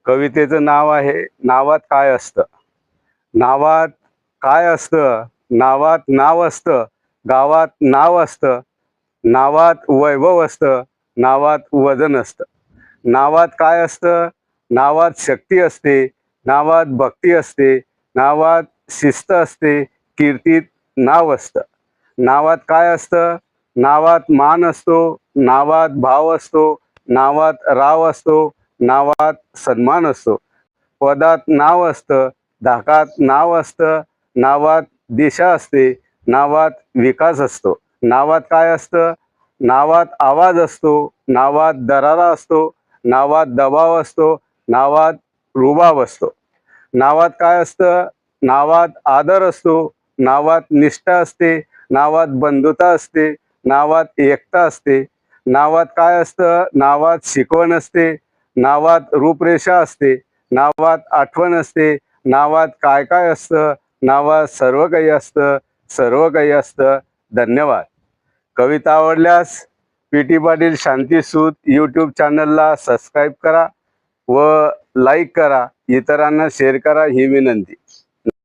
कवितेचं नाव आहे नावात काय असतं. नावात काय असतं? नावात नाव असतं, गावात नाव असतं, नावात वैभव असतं, नावात वजन असतं. नावात काय असतं? नावात शक्ती असते, नावात भक्ती असते, नावात शिस्त असते, कीर्तीत नाव असतं. नावात काय असतं? नावात मान असतो, नावात भाव असतो, नावात राव असतो, नावात सन्मान असतो. पदात नाव असतं, धाकात नाव असतं, नावात दिशा असते, नावात विकास असतो. नावात काय असतं? नावात आवाज असतो, नावात दरारा असतो, नावात दबाव असतो, नावात रुबाब असतो. नावात काय असतं? नावात आदर असतो, नावात निष्ठा असते, नावात बंधुता असते, नावात एकता असते. नावात काय असतं? नावात शिकवण असते, नावात रूपरेषा असते, नावात आठवण असते, नावात काय काय असतं, नावात सर्व काही असतं, सर्व काही असतं. धन्यवाद. कविता आवडल्यास पी.टी. पाटील शांतीसूत यूट्यूब चॅनलला सबस्क्राईब करा व लाईक करा, इतरांना शेअर करा ही विनंती.